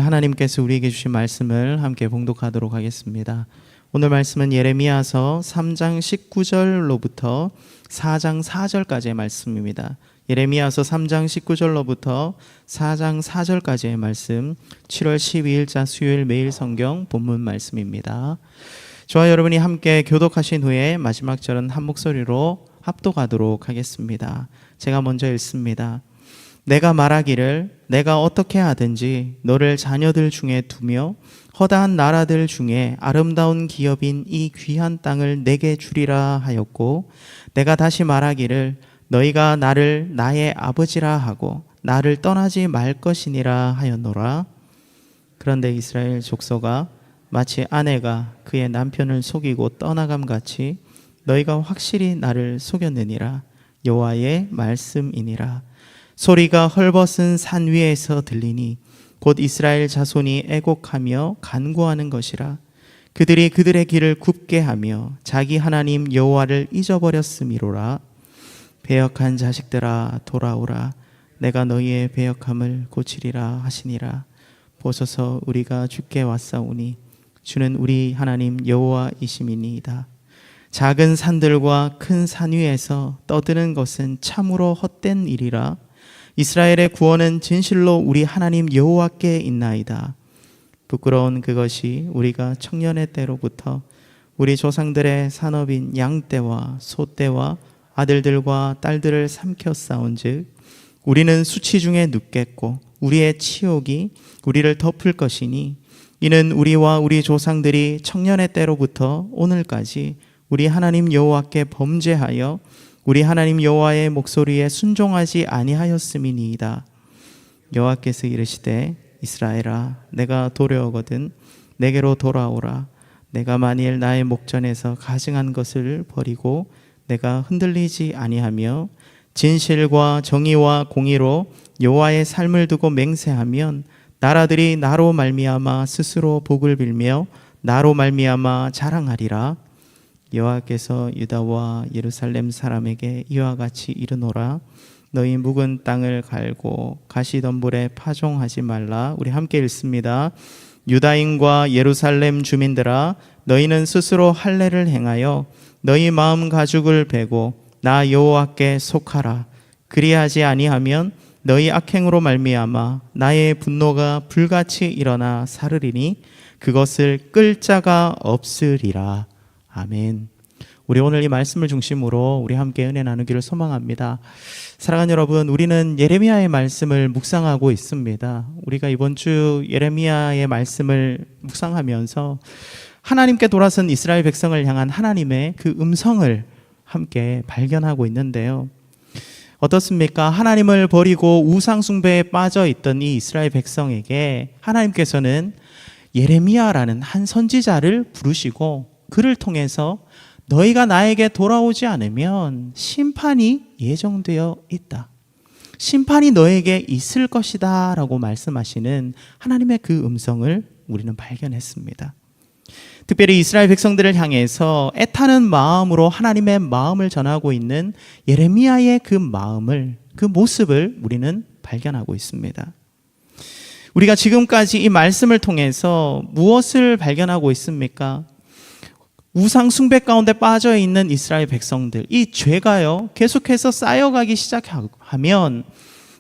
오늘 하나님께서 우리에게 주신 말씀을 함께 봉독하도록 하겠습니다. 오늘 말씀은 예레미야서 3장 19절로부터 4장 4절까지의 말씀입니다. 예레미야서 3장 19절로부터 4장 4절까지의 말씀, 7월 12일자 수요일 매일 성경 본문 말씀입니다. 저와 여러분이 함께 교독하신 후에 마지막 절은 한 목소리로 합독하도록 하겠습니다. 제가 먼저 읽습니다. 내가 말하기를 내가 어떻게 하든지 너를 자녀들 중에 두며 허다한 나라들 중에 아름다운 기업인 이 귀한 땅을 내게 주리라 하였고, 내가 다시 말하기를 너희가 나를 나의 아버지라 하고 나를 떠나지 말 것이니라 하였노라. 그런데 이스라엘 족속아, 마치 아내가 그의 남편을 속이고 떠나감 같이 너희가 확실히 나를 속였느니라. 여호와의 말씀이니라. 소리가 헐벗은 산 위에서 들리니 곧 이스라엘 자손이 애곡하며 간구하는 것이라. 그들이 그들의 길을 굽게 하며 자기 하나님 여호와를 잊어버렸음이로라. 배역한 자식들아 돌아오라. 내가 너희의 배역함을 고치리라 하시니라. 보소서, 우리가 주께 왔사오니 주는 우리 하나님 여호와이심이니이다. 작은 산들과 큰 산 위에서 떠드는 것은 참으로 헛된 일이라. 이스라엘의 구원은 진실로 우리 하나님 여호와께 있나이다. 부끄러운 그것이 우리가 청년의 때로부터 우리 조상들의 산업인 양떼와 소떼와 아들들과 딸들을 삼켜 싸운즉 우리는 수치 중에 눕겠고 우리의 치욕이 우리를 덮을 것이니, 이는 우리와 우리 조상들이 청년의 때로부터 오늘까지 우리 하나님 여호와께 범죄하여 우리 하나님 여호와의 목소리에 순종하지 아니하였음이니이다. 여호와께서 이르시되 이스라엘아, 내가 도려오거든 내게로 돌아오라. 내가 만일 나의 목전에서 가증한 것을 버리고 내가 흔들리지 아니하며 진실과 정의와 공의로 여호와의 삶을 두고 맹세하면 나라들이 나로 말미암아 스스로 복을 빌며 나로 말미암아 자랑하리라. 여호와께서 유다와 예루살렘 사람에게 이와 같이 이르노라. 너희 묵은 땅을 갈고 가시덤불에 파종하지 말라. 우리 함께 읽습니다. 유다인과 예루살렘 주민들아, 너희는 스스로 할례를 행하여 너희 마음 가죽을 베고 나 여호와께 속하라. 그리하지 아니하면 너희 악행으로 말미암아 나의 분노가 불같이 일어나 사르리니 그것을 끌 자가 없으리라. 아멘. 우리 오늘 이 말씀을 중심으로 우리 함께 은혜 나누기를 소망합니다. 사랑하는 여러분, 우리는 예레미야의 말씀을 묵상하고 있습니다. 우리가 이번 주 예레미야의 말씀을 묵상하면서 하나님께 돌아선 이스라엘 백성을 향한 하나님의 그 음성을 함께 발견하고 있는데요. 어떻습니까? 하나님을 버리고 우상 숭배에 빠져 있던 이 이스라엘 백성에게 하나님께서는 예레미야라는 한 선지자를 부르시고 그를 통해서 너희가 나에게 돌아오지 않으면 심판이 예정되어 있다. 심판이 너에게 있을 것이다 라고 말씀하시는 하나님의 그 음성을 우리는 발견했습니다. 특별히 이스라엘 백성들을 향해서 애타는 마음으로 하나님의 마음을 전하고 있는 예레미야의 그 마음을, 그 모습을 우리는 발견하고 있습니다. 우리가 지금까지 이 말씀을 통해서 무엇을 발견하고 있습니까? 우상 숭배 가운데 빠져 있는 이스라엘 백성들, 이 죄가요 계속해서 쌓여가기 시작하면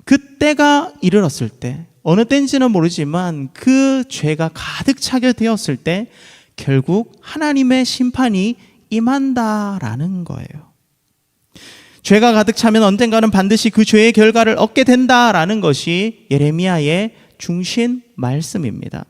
그때가 이르렀을 때, 어느 때인지는 모르지만 그 죄가 가득 차게 되었을 때 결국 하나님의 심판이 임한다라는 거예요. 죄가 가득 차면 언젠가는 반드시 그 죄의 결과를 얻게 된다라는 것이 예레미야의 중심 말씀입니다.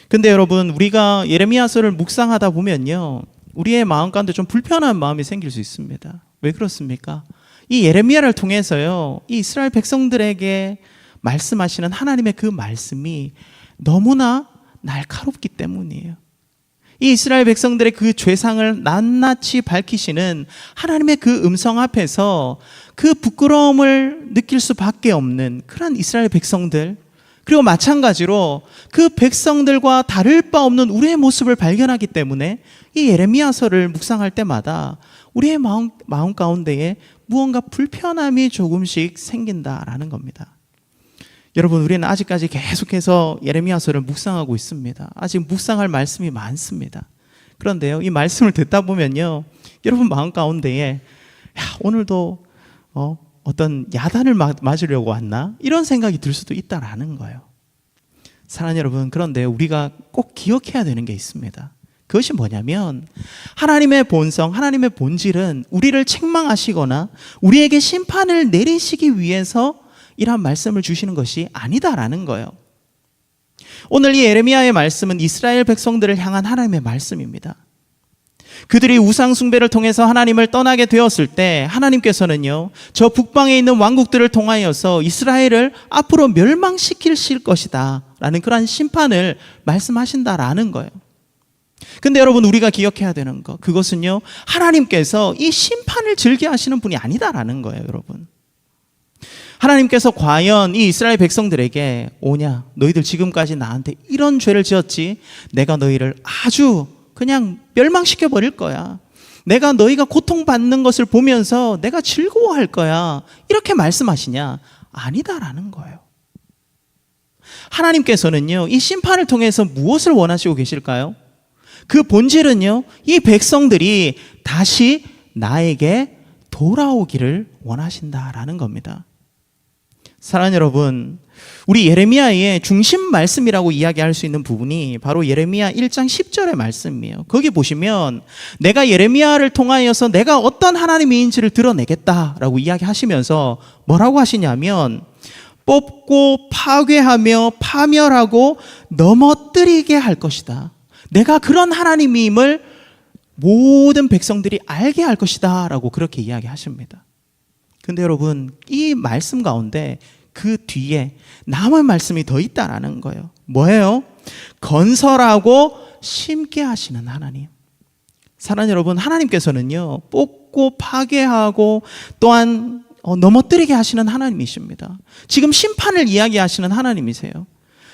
근데 여러분, 우리가 예레미야서를 묵상하다 보면요, 우리의 마음 가운데 좀 불편한 마음이 생길 수 있습니다. 왜 그렇습니까? 이 예레미야를 통해서요, 이 이스라엘 백성들에게 말씀하시는 하나님의 그 말씀이 너무나 날카롭기 때문이에요. 이 이스라엘 백성들의 그 죄상을 낱낱이 밝히시는 하나님의 그 음성 앞에서 그 부끄러움을 느낄 수밖에 없는 그런 이스라엘 백성들, 그리고 마찬가지로 그 백성들과 다를 바 없는 우리의 모습을 발견하기 때문에 이 예레미야서를 묵상할 때마다 우리의 마음 가운데에 무언가 불편함이 조금씩 생긴다라는 겁니다. 여러분, 우리는 아직까지 계속해서 예레미야서를 묵상하고 있습니다. 아직 묵상할 말씀이 많습니다. 그런데요, 이 말씀을 듣다 보면요, 여러분 마음 가운데에 오늘도 어떤 야단을 맞으려고 왔나? 이런 생각이 들 수도 있다라는 거예요. 사랑하는 여러분, 그런데 우리가 꼭 기억해야 되는 게 있습니다. 그것이 뭐냐면 하나님의 본성, 하나님의 본질은 우리를 책망하시거나 우리에게 심판을 내리시기 위해서 이러한 말씀을 주시는 것이 아니다라는 거예요. 오늘 이 예레미야의 말씀은 이스라엘 백성들을 향한 하나님의 말씀입니다. 그들이 우상 숭배를 통해서 하나님을 떠나게 되었을 때 하나님께서는요, 저 북방에 있는 왕국들을 통하여서 이스라엘을 앞으로 멸망시키실 것이다 라는 그러한 심판을 말씀하신다라는 거예요. 근데 여러분, 우리가 기억해야 되는 것, 그것은요, 하나님께서 이 심판을 즐겨하시는 분이 아니다라는 거예요. 여러분, 하나님께서 과연 이 이스라엘 백성들에게 오냐, 너희들 지금까지 나한테 이런 죄를 지었지, 내가 너희를 아주 그냥 멸망시켜 버릴 거야, 내가 너희가 고통받는 것을 보면서 내가 즐거워할 거야, 이렇게 말씀하시냐? 아니다라는 거예요. 하나님께서는요, 이 심판을 통해서 무엇을 원하시고 계실까요? 그 본질은요, 이 백성들이 다시 나에게 돌아오기를 원하신다라는 겁니다. 사랑하는 여러분, 우리 예레미야의 중심 말씀이라고 이야기할 수 있는 부분이 바로 예레미야 1장 10절의 말씀이에요. 거기 보시면 내가 예레미야를 통하여서 내가 어떤 하나님인지를 드러내겠다라고 이야기하시면서 뭐라고 하시냐면, 뽑고 파괴하며 파멸하고 넘어뜨리게 할 것이다. 내가 그런 하나님임을 모든 백성들이 알게 할 것이다 라고 그렇게 이야기하십니다. 근데 여러분, 이 말씀 가운데 그 뒤에 남은 말씀이 더 있다라는 거예요. 뭐예요? 건설하고 심게 하시는 하나님. 사랑하는 여러분, 하나님께서는요, 뽑고 파괴하고 또한 넘어뜨리게 하시는 하나님이십니다. 지금 심판을 이야기하시는 하나님이세요.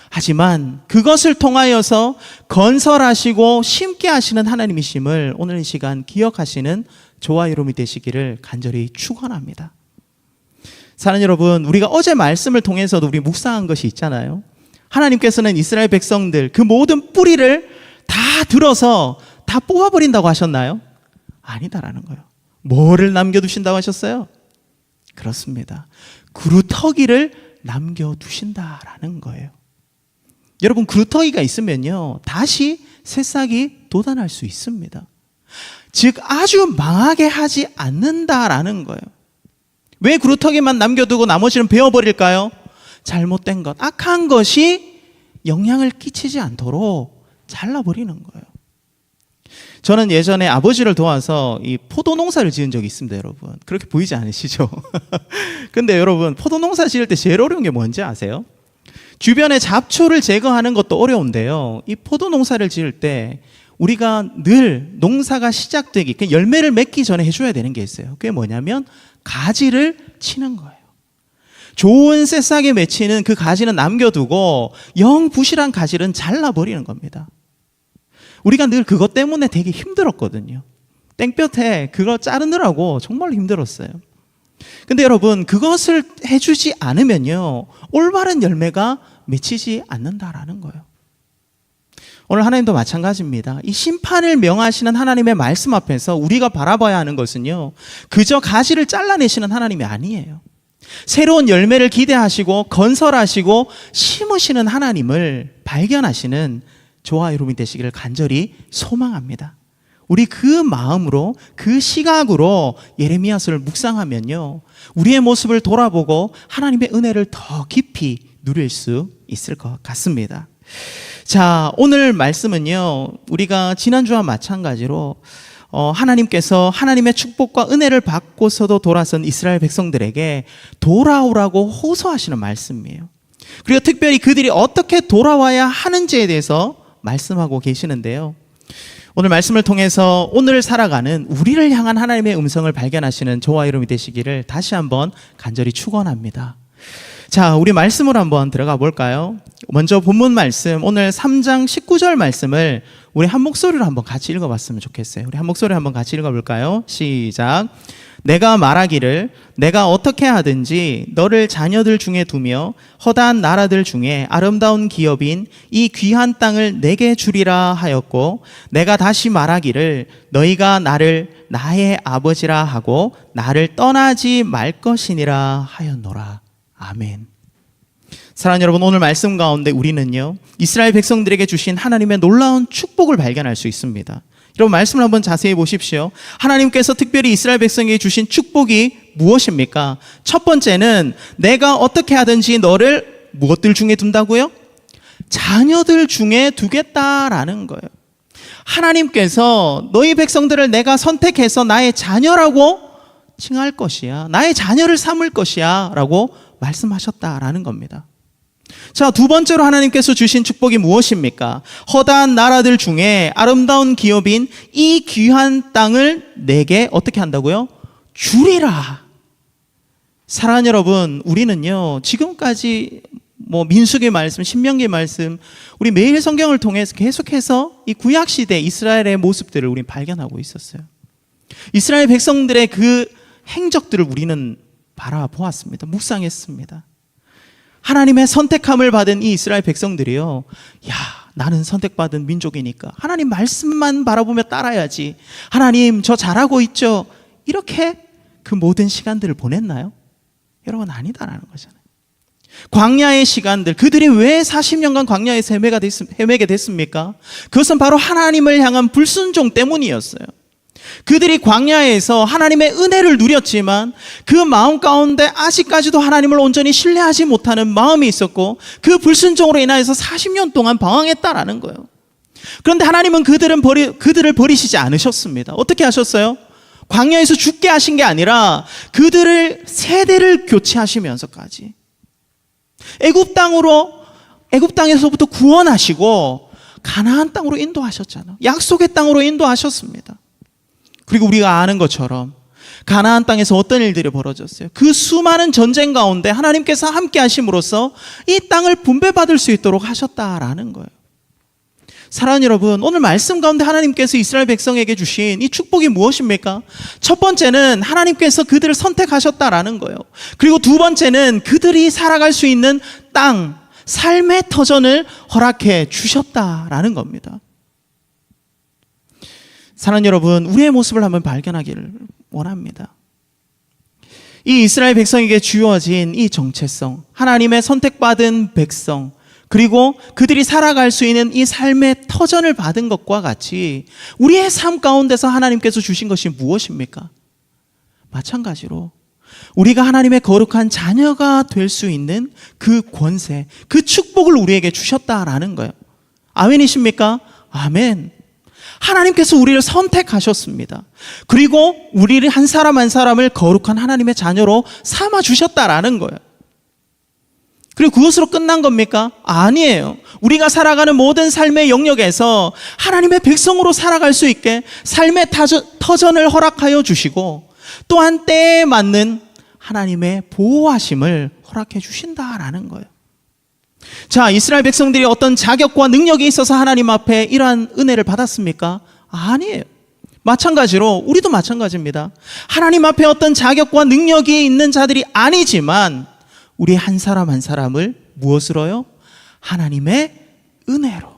하지만 그것을 통하여서 건설하시고 심게 하시는 하나님이심을 오늘 이 시간 기억하시는 저와 여러분이 되시기를 간절히 축원합니다. 사랑하는 여러분, 우리가 어제 말씀을 통해서도 우리 묵상한 것이 있잖아요. 하나님께서는 이스라엘 백성들 그 모든 뿌리를 다 들어서 다 뽑아버린다고 하셨나요? 아니다라는 거예요. 뭐를 남겨두신다고 하셨어요? 그렇습니다. 그루터기를 남겨두신다라는 거예요. 여러분, 그루터기가 있으면요, 다시 새싹이 돋아날 수 있습니다. 즉 아주 망하게 하지 않는다라는 거예요. 왜 그루터기만 남겨두고 나머지는 베어버릴까요? 잘못된 것, 악한 것이 영향을 끼치지 않도록 잘라버리는 거예요. 저는 예전에 아버지를 도와서 이 포도 농사를 지은 적이 있습니다. 여러분, 그렇게 보이지 않으시죠? 근데 여러분, 포도 농사 지을 때 제일 어려운 게 뭔지 아세요? 주변의 잡초를 제거하는 것도 어려운데요, 이 포도 농사를 지을 때 우리가 늘 농사가 시작되기, 열매를 맺기 전에 해줘야 되는 게 있어요. 그게 뭐냐면 가지를 치는 거예요. 좋은 새싹에 맺히는 그 가지는 남겨두고 영 부실한 가지는 잘라버리는 겁니다. 우리가 늘 그것 때문에 되게 힘들었거든요. 땡볕에 그거 자르느라고 정말 힘들었어요. 근데 여러분, 그것을 해주지 않으면요, 올바른 열매가 맺히지 않는다라는 거예요. 오늘 하나님도 마찬가지입니다. 이 심판을 명하시는 하나님의 말씀 앞에서 우리가 바라봐야 하는 것은요, 그저 가지를 잘라내시는 하나님이 아니에요. 새로운 열매를 기대하시고 건설하시고 심으시는 하나님을 발견하시는 저와 여러분이 되시기를 간절히 소망합니다. 우리 그 마음으로, 그 시각으로 예레미야서를 묵상하면요, 우리의 모습을 돌아보고 하나님의 은혜를 더 깊이 누릴 수 있을 것 같습니다. 자, 오늘 말씀은요, 우리가 지난주와 마찬가지로 하나님께서 하나님의 축복과 은혜를 받고서도 돌아선 이스라엘 백성들에게 돌아오라고 호소하시는 말씀이에요. 그리고 특별히 그들이 어떻게 돌아와야 하는지에 대해서 말씀하고 계시는데요, 오늘 말씀을 통해서 오늘 살아가는 우리를 향한 하나님의 음성을 발견하시는 저와 여러분이 되시기를 다시 한번 간절히 축원합니다. 자, 우리 말씀으로 한번 들어가 볼까요? 먼저 본문 말씀, 오늘 3장 19절 말씀을 우리 한 목소리로 한번 같이 읽어봤으면 좋겠어요. 우리 한 목소리로 한번 같이 읽어볼까요? 시작. 내가 말하기를 내가 어떻게 하든지 너를 자녀들 중에 두며 허다한 나라들 중에 아름다운 기업인 이 귀한 땅을 내게 주리라 하였고, 내가 다시 말하기를 너희가 나를 나의 아버지라 하고 나를 떠나지 말 것이니라 하였노라. 아멘. 사랑하는 여러분, 오늘 말씀 가운데 우리는요, 이스라엘 백성들에게 주신 하나님의 놀라운 축복을 발견할 수 있습니다. 여러분, 말씀을 한번 자세히 보십시오. 하나님께서 특별히 이스라엘 백성에게 주신 축복이 무엇입니까? 첫 번째는 내가 어떻게 하든지 너를 무엇들 중에 둔다고요? 자녀들 중에 두겠다라는 거예요. 하나님께서 너희 백성들을 내가 선택해서 나의 자녀라고 칭할 것이야, 나의 자녀를 삼을 것이야 라고 말씀하셨다라는 겁니다. 자, 두 번째로 하나님께서 주신 축복이 무엇입니까? 허다한 나라들 중에 아름다운 기업인 이 귀한 땅을 내게 어떻게 한다고요? 주리라. 사랑하는 여러분, 우리는요, 지금까지 민수기 말씀, 신명기 말씀, 우리 매일 성경을 통해서 계속해서 이 구약시대 이스라엘의 모습들을 우리 발견하고 있었어요. 이스라엘 백성들의 그 행적들을 우리는 바라보았습니다. 묵상했습니다. 하나님의 선택함을 받은 이 이스라엘 백성들이요, 야, 나는 선택받은 민족이니까 하나님 말씀만 바라보며 따라야지, 하나님 저 잘하고 있죠, 이렇게 그 모든 시간들을 보냈나요? 여러분, 아니다라는 거잖아요. 광야의 시간들, 그들이 왜 40년간 광야에서 헤매게 됐습니까? 그것은 바로 하나님을 향한 불순종 때문이었어요. 그들이 광야에서 하나님의 은혜를 누렸지만 그 마음 가운데 아직까지도 하나님을 온전히 신뢰하지 못하는 마음이 있었고, 그 불순종으로 인하여서 40년 동안 방황했다라는 거예요. 그런데 하나님은 그들을 버리시지 않으셨습니다. 어떻게 하셨어요? 광야에서 죽게 하신 게 아니라 그들을 세대를 교체하시면서까지 애굽 땅에서부터 구원하시고 가나안 땅으로 인도하셨잖아요. 약속의 땅으로 인도하셨습니다. 그리고 우리가 아는 것처럼 가나안 땅에서 어떤 일들이 벌어졌어요? 그 수많은 전쟁 가운데 하나님께서 함께 하심으로써 이 땅을 분배받을 수 있도록 하셨다라는 거예요. 사랑하는 여러분, 오늘 말씀 가운데 하나님께서 이스라엘 백성에게 주신 이 축복이 무엇입니까? 첫 번째는 하나님께서 그들을 선택하셨다라는 거예요. 그리고 두 번째는 그들이 살아갈 수 있는 땅, 삶의 터전을 허락해 주셨다라는 겁니다. 사랑하는 여러분, 우리의 모습을 한번 발견하기를 원합니다. 이 이스라엘 백성에게 주어진 이 정체성, 하나님의 선택받은 백성, 그리고 그들이 살아갈 수 있는 이 삶의 터전을 받은 것과 같이 우리의 삶 가운데서 하나님께서 주신 것이 무엇입니까? 마찬가지로 우리가 하나님의 거룩한 자녀가 될 수 있는 그 권세, 그 축복을 우리에게 주셨다라는 거예요. 아멘이십니까? 아멘. 하나님께서 우리를 선택하셨습니다. 그리고 우리를 한 사람 한 사람을 거룩한 하나님의 자녀로 삼아 주셨다라는 거예요. 그리고 그것으로 끝난 겁니까? 아니에요. 우리가 살아가는 모든 삶의 영역에서 하나님의 백성으로 살아갈 수 있게 삶의 터전을 허락하여 주시고, 또한 때에 맞는 하나님의 보호하심을 허락해 주신다라는 거예요. 자, 이스라엘 백성들이 어떤 자격과 능력이 있어서 하나님 앞에 이러한 은혜를 받았습니까? 아니에요. 마찬가지로 우리도 마찬가지입니다. 하나님 앞에 어떤 자격과 능력이 있는 자들이 아니지만 우리 한 사람 한 사람을 무엇으로요? 하나님의 은혜로,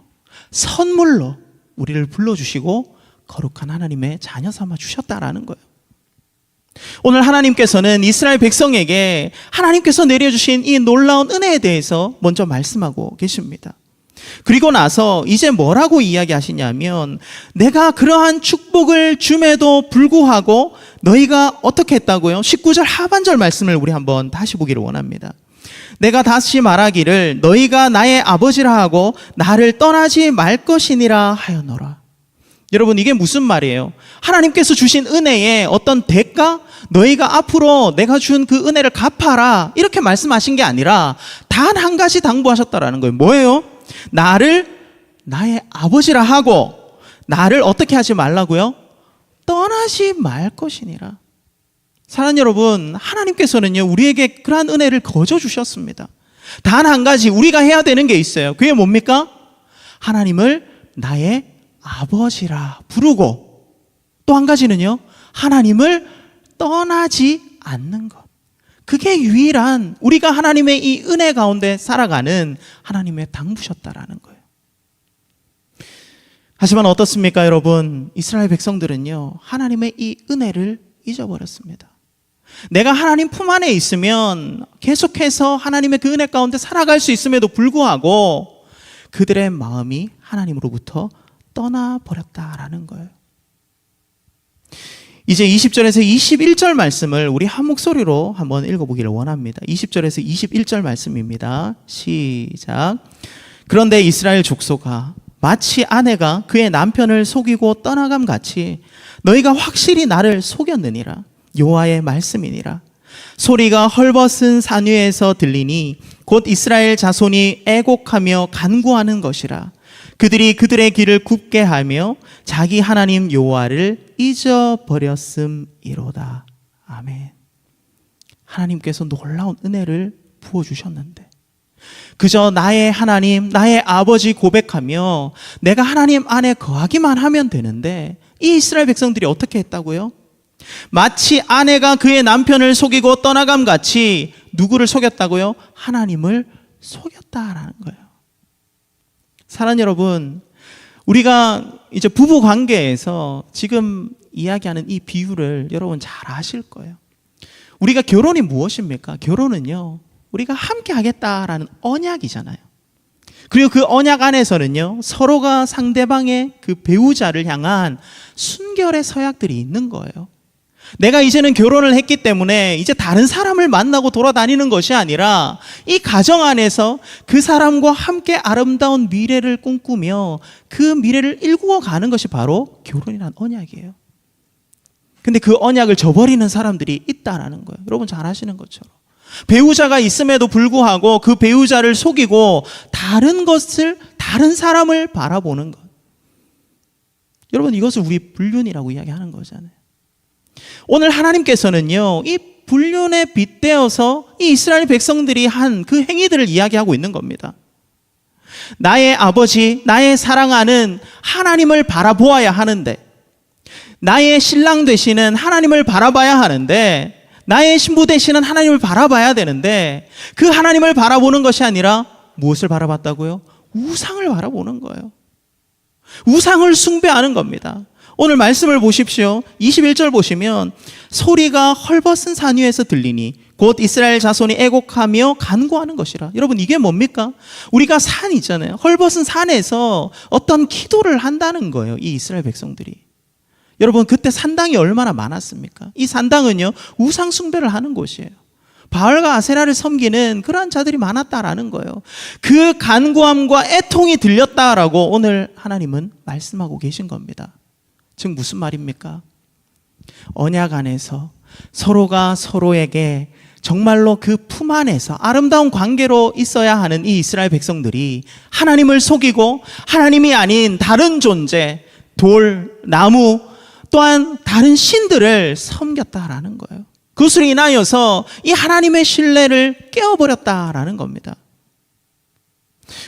선물로 우리를 불러주시고 거룩한 하나님의 자녀 삼아 주셨다라는 거예요. 오늘 하나님께서는 이스라엘 백성에게 하나님께서 내려주신 이 놀라운 은혜에 대해서 먼저 말씀하고 계십니다. 그리고 나서 이제 뭐라고 이야기하시냐면, 내가 그러한 축복을 줌에도 불구하고 너희가 어떻게 했다고요? 19절 하반절 말씀을 우리 한번 다시 보기를 원합니다. 내가 다시 말하기를 너희가 나의 아버지라 하고 나를 떠나지 말 것이니라 하였노라. 여러분, 이게 무슨 말이에요? 하나님께서 주신 은혜의 어떤 대가, 너희가 앞으로 내가 준 그 은혜를 갚아라, 이렇게 말씀하신 게 아니라 단 한 가지 당부하셨다라는 거예요. 뭐예요? 나를 나의 아버지라 하고 나를 어떻게 하지 말라고요? 떠나지 말 것이니라. 사랑하는 여러분, 하나님께서는요, 우리에게 그러한 은혜를 거저 주셨습니다. 단 한 가지 우리가 해야 되는 게 있어요. 그게 뭡니까? 하나님을 나의 아버지라 부르고, 또 한 가지는요, 하나님을 떠나지 않는 것. 그게 유일한 우리가 하나님의 이 은혜 가운데 살아가는 하나님의 당부셨다라는 거예요. 하지만 어떻습니까, 여러분? 이스라엘 백성들은요, 하나님의 이 은혜를 잊어버렸습니다. 내가 하나님 품 안에 있으면 계속해서 하나님의 그 은혜 가운데 살아갈 수 있음에도 불구하고 그들의 마음이 하나님으로부터 떠나버렸다라는 거예요. 이제 20절에서 21절 말씀을 우리 한 목소리로 한번 읽어보기를 원합니다. 20절에서 21절 말씀입니다. 시작. 그런데 이스라엘 족속아, 마치 아내가 그의 남편을 속이고 떠나감 같이 너희가 확실히 나를 속였느니라. 여호와의 말씀이니라. 소리가 헐벗은 산 위에서 들리니 곧 이스라엘 자손이 애곡하며 간구하는 것이라. 그들이 그들의 길을 굽게 하며 자기 하나님 여호와를 잊어버렸음이로다. 아멘. 하나님께서 놀라운 은혜를 부어주셨는데 그저 나의 하나님, 나의 아버지 고백하며 내가 하나님 안에 거하기만 하면 되는데, 이 이스라엘 백성들이 어떻게 했다고요? 마치 아내가 그의 남편을 속이고 떠나감 같이 누구를 속였다고요? 하나님을 속였다라는 거예요. 사랑하는 여러분, 우리가 이제 부부 관계에서 지금 이야기하는 이 비유를 여러분 잘 아실 거예요. 우리가 결혼이 무엇입니까? 결혼은요, 우리가 함께 하겠다라는 언약이잖아요. 그리고 그 언약 안에서는요, 서로가 상대방의 그 배우자를 향한 순결의 서약들이 있는 거예요. 내가 이제는 결혼을 했기 때문에 이제 다른 사람을 만나고 돌아다니는 것이 아니라 이 가정 안에서 그 사람과 함께 아름다운 미래를 꿈꾸며 그 미래를 일구어 가는 것이 바로 결혼이란 언약이에요. 근데 그 언약을 저버리는 사람들이 있다라는 거예요. 여러분 잘 아시는 것처럼. 배우자가 있음에도 불구하고 그 배우자를 속이고 다른 사람을 바라보는 것. 여러분, 이것을 우리 불륜이라고 이야기하는 거잖아요. 오늘 하나님께서는요, 이 불륜에 빗대어서 이 이스라엘 백성들이 한 그 행위들을 이야기하고 있는 겁니다. 나의 아버지, 나의 사랑하는 하나님을 바라보아야 하는데, 나의 신랑 되시는 하나님을 바라봐야 하는데, 나의 신부 되시는 하나님을 바라봐야 되는데, 그 하나님을 바라보는 것이 아니라 무엇을 바라봤다고요? 우상을 바라보는 거예요. 우상을 숭배하는 겁니다. 오늘 말씀을 보십시오. 21절 보시면 소리가 헐벗은 산 위에서 들리니 곧 이스라엘 자손이 애곡하며 간구하는 것이라. 여러분, 이게 뭡니까? 우리가 산 있잖아요. 헐벗은 산에서 어떤 기도를 한다는 거예요, 이 이스라엘 백성들이. 여러분, 그때 산당이 얼마나 많았습니까? 이 산당은요, 우상 숭배를 하는 곳이에요. 바알과 아세라를 섬기는 그러한 자들이 많았다라는 거예요. 그 간구함과 애통이 들렸다라고 오늘 하나님은 말씀하고 계신 겁니다. 즉 무슨 말입니까? 언약 안에서 서로가 서로에게 정말로 그 품 안에서 아름다운 관계로 있어야 하는 이 이스라엘 백성들이 하나님을 속이고 하나님이 아닌 다른 존재, 돌, 나무, 또한 다른 신들을 섬겼다라는 거예요. 그것으로 인하여서 이 하나님의 신뢰를 깨어버렸다라는 겁니다.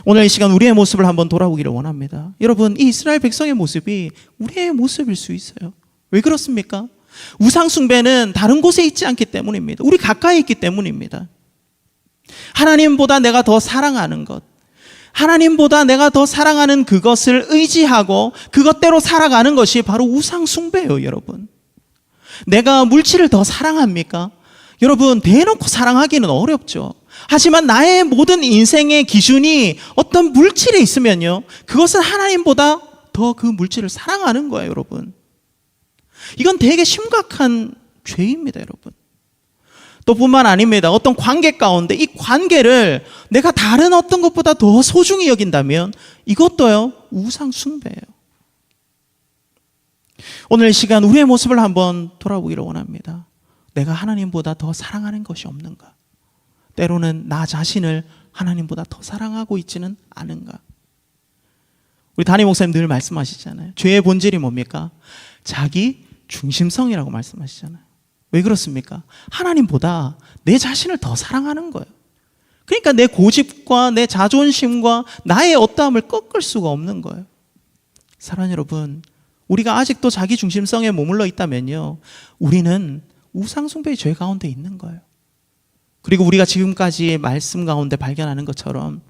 오늘 이 시간 우리의 모습을 한번 돌아보기를 원합니다. 여러분, 이 이스라엘 백성의 모습이 우리의 모습일 수 있어요. 왜 그렇습니까? 우상 숭배는 다른 곳에 있지 않기 때문입니다. 우리 가까이 있기 때문입니다. 하나님보다 내가 더 사랑하는 것, 하나님보다 내가 더 사랑하는 그것을 의지하고 그것대로 살아가는 것이 바로 우상 숭배예요, 여러분. 내가 물질을 더 사랑합니까? 여러분, 대놓고 사랑하기는 어렵죠. 하지만 나의 모든 인생의 기준이 어떤 물질에 있으면요, 그것은 하나님보다 더 그 물질을 사랑하는 거예요, 여러분. 이건 되게 심각한 죄입니다, 여러분. 또 뿐만 아닙니다. 어떤 관계 가운데 이 관계를 내가 다른 어떤 것보다 더 소중히 여긴다면 이것도요, 우상 숭배예요. 오늘 이 시간 우리의 모습을 한번 돌아보기를 원합니다. 내가 하나님보다 더 사랑하는 것이 없는가? 때로는 나 자신을 하나님보다 더 사랑하고 있지는 않은가? 우리 담임 목사님 늘 말씀하시잖아요. 죄의 본질이 뭡니까? 자기 중심성이라고 말씀하시잖아요. 왜 그렇습니까? 하나님보다 내 자신을 더 사랑하는 거예요. 그러니까 내 고집과 내 자존심과 나의 어떠함을 꺾을 수가 없는 거예요. 사랑하는 여러분, 우리가 아직도 자기 중심성에 머물러 있다면요, 우리는 우상숭배의 죄 가운데 있는 거예요. 그리고 우리가 지금까지 말씀 가운데 발견하는 것처럼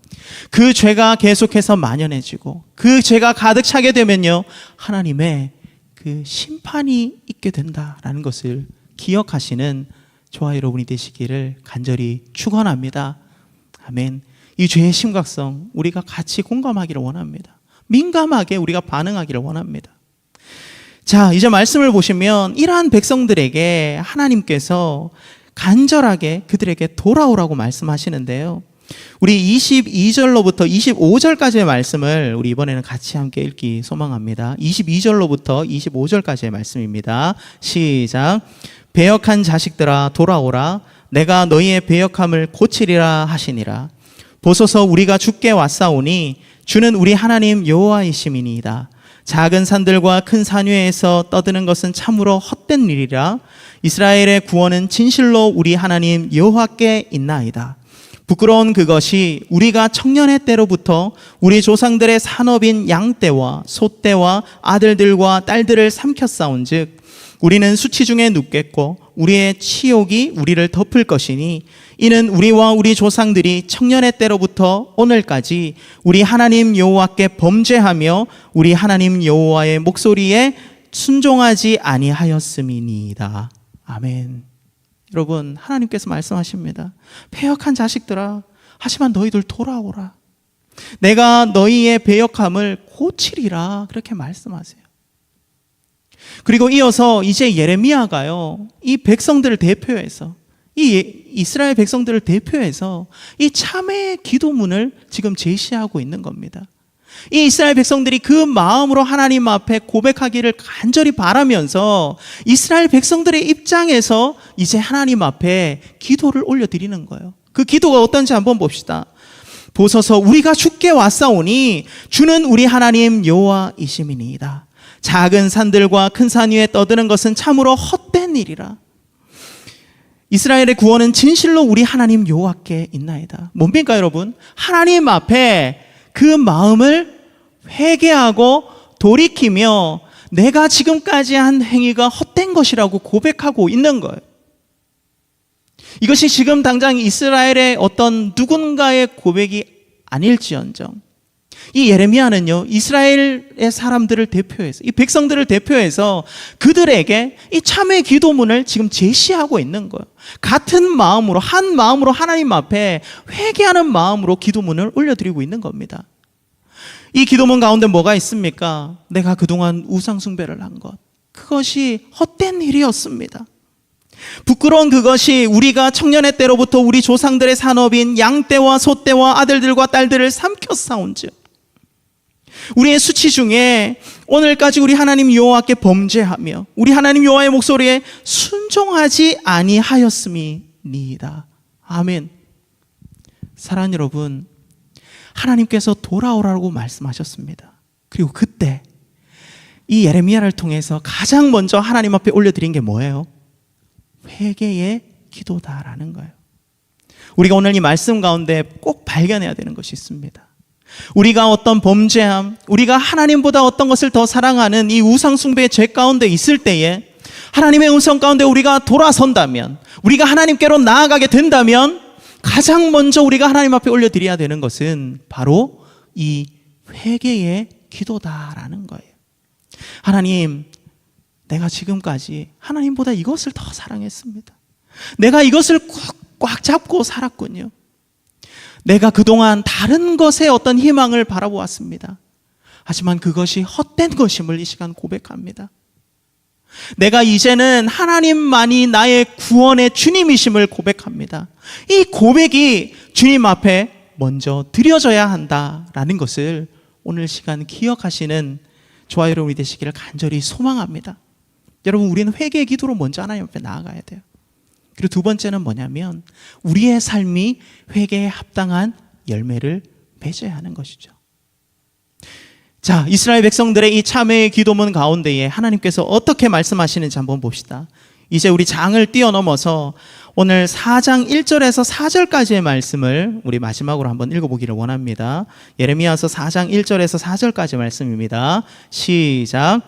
그 죄가 계속해서 만연해지고 그 죄가 가득 차게 되면요, 하나님의 그 심판이 있게 된다라는 것을 기억하시는 저와 여러분이 되시기를 간절히 축원합니다. 아멘. 이 죄의 심각성 우리가 같이 공감하기를 원합니다. 민감하게 우리가 반응하기를 원합니다. 자, 이제 말씀을 보시면 이러한 백성들에게 하나님께서 간절하게 그들에게 돌아오라고 말씀하시는데요, 우리 22절로부터 25절까지의 말씀을 우리 이번에는 같이 함께 읽기 소망합니다. 22절로부터 25절까지의 말씀입니다. 시작. 배역한 자식들아 돌아오라. 내가 너희의 배역함을 고치리라 하시니라. 보소서 우리가 주께 왔사오니 주는 우리 하나님 여호와이심이니이다. 작은 산들과 큰 산 위에서 떠드는 것은 참으로 헛된 일이라. 이스라엘의 구원은 진실로 우리 하나님 여호와께 있나이다. 부끄러운 그것이 우리가 청년의 때로부터 우리 조상들의 산업인 양떼와 소떼와 아들들과 딸들을 삼켰사온즉 우리는 수치 중에 눕겠고 우리의 치욕이 우리를 덮을 것이니 이는 우리와 우리 조상들이 청년의 때로부터 오늘까지 우리 하나님 여호와께 범죄하며 우리 하나님 여호와의 목소리에 순종하지 아니하였음이니이다. 아멘. 여러분, 하나님께서 말씀하십니다. 패역한 자식들아, 하지만 너희들 돌아오라. 내가 너희의 배역함을 고치리라. 그렇게 말씀하세요. 그리고 이어서 이제 예레미야가요, 이 백성들을 대표해서, 이 이스라엘 백성들을 대표해서 이 참회의 기도문을 지금 제시하고 있는 겁니다. 이 이스라엘 백성들이 그 마음으로 하나님 앞에 고백하기를 간절히 바라면서 이스라엘 백성들의 입장에서 이제 하나님 앞에 기도를 올려드리는 거예요. 그 기도가 어떤지 한번 봅시다. 보소서 우리가 주께 왔사오니 주는 우리 하나님 여호와이심이니이다. 작은 산들과 큰 산 위에 떠드는 것은 참으로 헛된 일이라. 이스라엘의 구원은 진실로 우리 하나님 여호와께 있나이다. 뭡니까 여러분? 하나님 앞에 그 마음을 회개하고 돌이키며 내가 지금까지 한 행위가 헛된 것이라고 고백하고 있는 거예요. 이것이 지금 당장 이스라엘의 어떤 누군가의 고백이 아닐지언정 이 예레미야는요, 이스라엘의 사람들을 대표해서, 이 백성들을 대표해서 그들에게 이 참회 기도문을 지금 제시하고 있는 거예요. 같은 마음으로, 한 마음으로 하나님 앞에 회개하는 마음으로 기도문을 올려드리고 있는 겁니다. 이 기도문 가운데 뭐가 있습니까? 내가 그동안 우상숭배를 한 것, 그것이 헛된 일이었습니다. 부끄러운 그것이 우리가 청년의 때로부터 우리 조상들의 산업인 양떼와 소떼와 아들들과 딸들을 삼켰사온즉 우리의 수치 중에 오늘까지 우리 하나님 여호와께 범죄하며 우리 하나님 여호와의 목소리에 순종하지 아니하였음이니이다. 아멘. 사랑하는 여러분, 하나님께서 돌아오라고 말씀하셨습니다. 그리고 그때 이 예레미야를 통해서 가장 먼저 하나님 앞에 올려드린 게 뭐예요? 회개의 기도다라는 거예요. 우리가 오늘 이 말씀 가운데 꼭 발견해야 되는 것이 있습니다. 우리가 어떤 범죄함, 우리가 하나님보다 어떤 것을 더 사랑하는 이 우상숭배의 죄 가운데 있을 때에 하나님의 음성 가운데 우리가 돌아선다면, 우리가 하나님께로 나아가게 된다면 가장 먼저 우리가 하나님 앞에 올려드려야 되는 것은 바로 이 회개의 기도다라는 거예요. 하나님, 내가 지금까지 하나님보다 이것을 더 사랑했습니다. 내가 이것을 꽉 잡고 살았군요. 내가 그동안 다른 것에 어떤 희망을 바라보았습니다. 하지만 그것이 헛된 것임을 이 시간 고백합니다. 내가 이제는 하나님만이 나의 구원의 주님이심을 고백합니다. 이 고백이 주님 앞에 먼저 드려져야 한다라는 것을 오늘 시간 기억하시는 저와 여러분이 되시기를 간절히 소망합니다. 여러분, 우리는 회개의 기도로 먼저 하나님 앞에 나아가야 돼요. 그리고 두 번째는 뭐냐면 우리의 삶이 회개에 합당한 열매를 맺어야 하는 것이죠. 자, 이스라엘 백성들의 이 참회의 기도문 가운데에 하나님께서 어떻게 말씀하시는지 한번 봅시다. 이제 우리 장을 뛰어넘어서 오늘 4장 1절에서 4절까지의 말씀을 우리 마지막으로 한번 읽어보기를 원합니다. 예레미야서 4장 1절에서 4절까지 말씀입니다. 시작.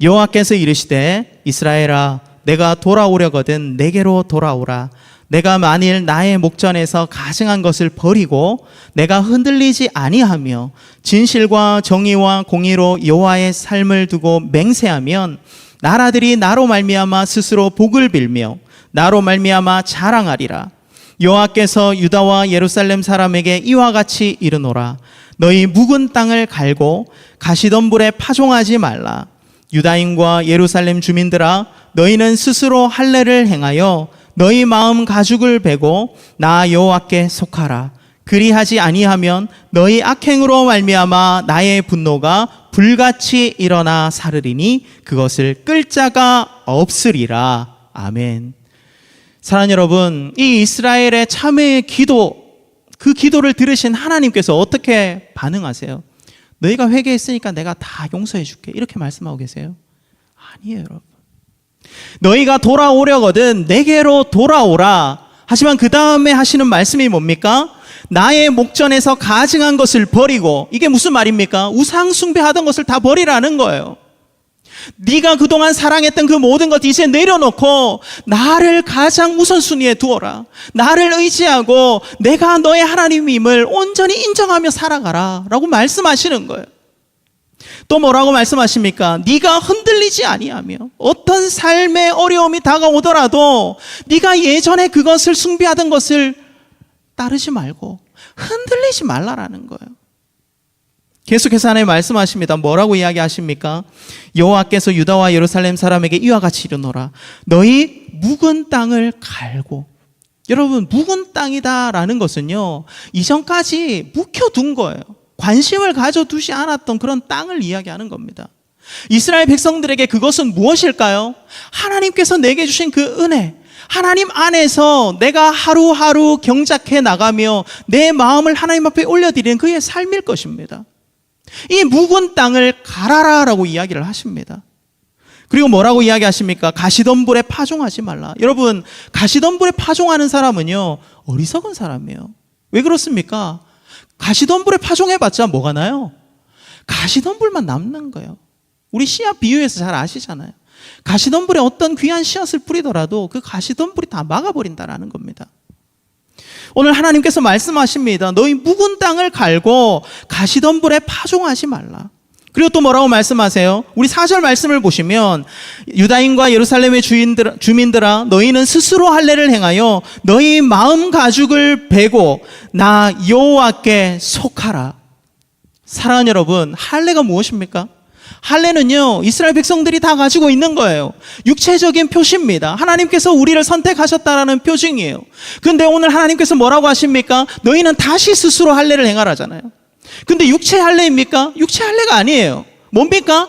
여호와께서 이르시되 이스라엘아 내가 돌아오려거든 내게로 돌아오라. 내가 만일 나의 목전에서 가증한 것을 버리고 내가 흔들리지 아니하며 진실과 정의와 공의로 여호와의 삶을 두고 맹세하면 나라들이 나로 말미암아 스스로 복을 빌며 나로 말미암아 자랑하리라. 여호와께서 유다와 예루살렘 사람에게 이와 같이 이르노라. 너희 묵은 땅을 갈고 가시덤불에 파종하지 말라. 유다인과 예루살렘 주민들아 너희는 스스로 할례를 행하여 너희 마음 가죽을 베고 나 여호와께 속하라. 그리하지 아니하면 너희 악행으로 말미암아 나의 분노가 불같이 일어나 사르리니 그것을 끌 자가 없으리라. 아멘. 사랑하는 여러분, 이 이스라엘의 참회의 기도, 그 기도를 들으신 하나님께서 어떻게 반응하세요? 너희가 회개했으니까 내가 다 용서해 줄게, 이렇게 말씀하고 계세요? 아니에요, 여러분. 너희가 돌아오려거든 내게로 돌아오라. 하지만 그 다음에 하시는 말씀이 뭡니까? 나의 목전에서 가증한 것을 버리고, 이게 무슨 말입니까? 우상 숭배하던 것을 다 버리라는 거예요. 네가 그동안 사랑했던 그 모든 것 이제 내려놓고 나를 가장 우선순위에 두어라. 나를 의지하고 내가 너의 하나님임을 온전히 인정하며 살아가라 라고 말씀하시는 거예요. 또 뭐라고 말씀하십니까? 네가 흔들리지 아니하며 어떤 삶의 어려움이 다가오더라도 네가 예전에 그것을 숭배하던 것을 따르지 말고 흔들리지 말라라는 거예요. 계속해서 하나님 말씀하십니다. 뭐라고 이야기하십니까? 여호와께서 유다와 예루살렘 사람에게 이와 같이 이르노라. 너희 묵은 땅을 갈고. 여러분, 묵은 땅이다라는 것은요, 이전까지 묵혀둔 거예요. 관심을 가져두지 않았던 그런 땅을 이야기하는 겁니다. 이스라엘 백성들에게 그것은 무엇일까요? 하나님께서 내게 주신 그 은혜, 하나님 안에서 내가 하루하루 경작해 나가며 내 마음을 하나님 앞에 올려드리는 그의 삶일 것입니다. 이 묵은 땅을 갈아라라고 이야기를 하십니다. 그리고 뭐라고 이야기하십니까? 가시덤불에 파종하지 말라. 여러분, 가시덤불에 파종하는 사람은요, 어리석은 사람이에요. 왜 그렇습니까? 가시덤불에 파종해봤자 뭐가 나요? 가시덤불만 남는 거예요. 우리 씨앗 비유에서 잘 아시잖아요. 가시덤불에 어떤 귀한 씨앗을 뿌리더라도 그 가시덤불이 다 막아버린다라는 겁니다. 오늘 하나님께서 말씀하십니다. 너희 묵은 땅을 갈고 가시덤불에 파종하지 말라. 그리고 또 뭐라고 말씀하세요? 우리 4절 말씀을 보시면 유다인과 예루살렘의 주민들아 너희는 스스로 할례를 행하여 너희 마음 가죽을 베고 나 여호와께 속하라. 사랑하는 여러분, 할례가 무엇입니까? 할례는요, 이스라엘 백성들이 다 가지고 있는 거예요. 육체적인 표시입니다. 하나님께서 우리를 선택하셨다라는 표징이에요. 근데 오늘 하나님께서 뭐라고 하십니까? 너희는 다시 스스로 할례를 행하라잖아요. 근데 육체 할례입니까? 육체 할례가 아니에요. 뭡니까?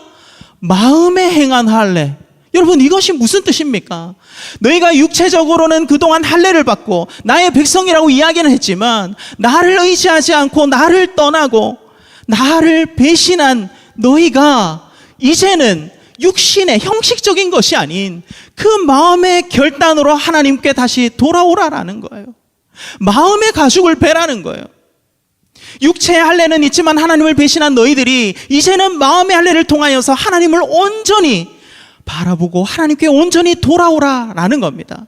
마음에 행한 할례. 여러분, 이것이 무슨 뜻입니까? 너희가 육체적으로는 그동안 할례를 받고 나의 백성이라고 이야기는 했지만 나를 의지하지 않고 나를 떠나고 나를 배신한 너희가 이제는 육신의 형식적인 것이 아닌 그 마음의 결단으로 하나님께 다시 돌아오라라는 거예요. 마음의 가죽을 베라는 거예요. 육체의 할례는 있지만 하나님을 배신한 너희들이 이제는 마음의 할례를 통하여서 하나님을 온전히 바라보고 하나님께 온전히 돌아오라라는 겁니다.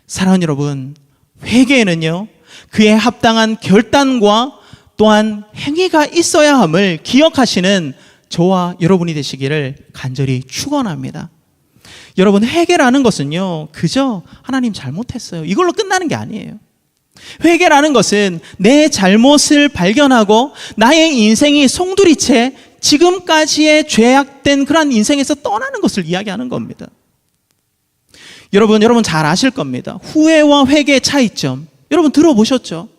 사랑하는 여러분, 회개에는요, 그에 합당한 결단과 또한 행위가 있어야 함을 기억하시는 저와 여러분이 되시기를 간절히 축원합니다. 여러분, 회개라는 것은요, 그저 하나님 잘못했어요, 이걸로 끝나는 게 아니에요. 회개라는 것은 내 잘못을 발견하고 나의 인생이 송두리째 지금까지의 죄악된 그런 인생에서 떠나는 것을 이야기하는 겁니다. 여러분 잘 아실 겁니다. 후회와 회개의 차이점, 여러분 들어보셨죠?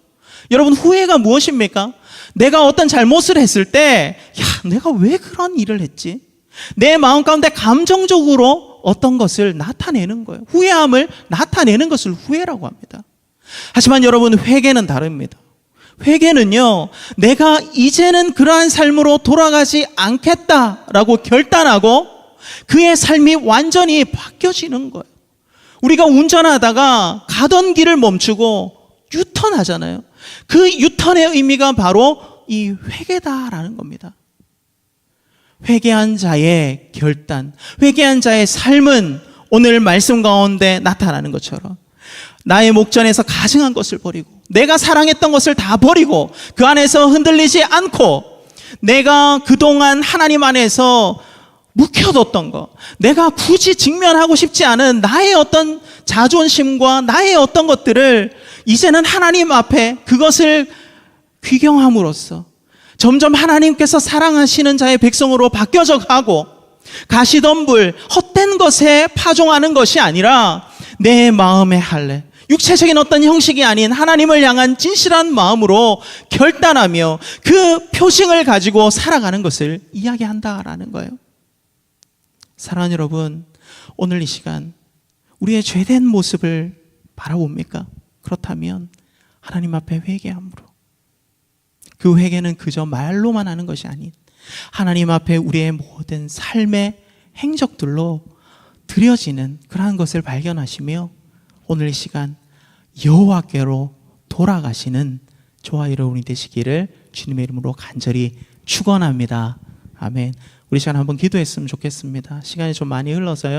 여러분, 후회가 무엇입니까? 내가 어떤 잘못을 했을 때, 내가 왜 그런 일을 했지? 내 마음 가운데 감정적으로 어떤 것을 나타내는 거예요. 후회함을 나타내는 것을 후회라고 합니다. 하지만 여러분, 회개는 다릅니다. 회개는요, 내가 이제는 그러한 삶으로 돌아가지 않겠다라고 결단하고 그의 삶이 완전히 바뀌어지는 거예요. 우리가 운전하다가 가던 길을 멈추고 유턴하잖아요. 그 유턴의 의미가 바로 이 회개다라는 겁니다. 회개한 자의 결단, 회개한 자의 삶은 오늘 말씀 가운데 나타나는 것처럼 나의 목전에서 가증한 것을 버리고 내가 사랑했던 것을 다 버리고 그 안에서 흔들리지 않고 내가 그동안 하나님 안에서 묵혀뒀던 것, 내가 굳이 직면하고 싶지 않은 나의 어떤 자존심과 나의 어떤 것들을 이제는 하나님 앞에 그것을 귀경함으로써 점점 하나님께서 사랑하시는 자의 백성으로 바뀌어져 가고 가시덤불, 헛된 것에 파종하는 것이 아니라 내 마음의 할례, 육체적인 어떤 형식이 아닌 하나님을 향한 진실한 마음으로 결단하며 그 표징을 가지고 살아가는 것을 이야기한다라는 거예요. 사랑하는 여러분, 오늘 이 시간 우리의 죄된 모습을 바라봅니까? 그렇다면 하나님 앞에 회개함으로, 그 회개는 그저 말로만 하는 것이 아닌 하나님 앞에 우리의 모든 삶의 행적들로 드려지는 그러한 것을 발견하시며 오늘 이 시간 여호와께로 돌아가시는 저와 여러분이 되시기를 주님의 이름으로 간절히 축원합니다. 아멘. 우리 시간 한번 기도했으면 좋겠습니다. 시간이 좀 많이 흘러서요.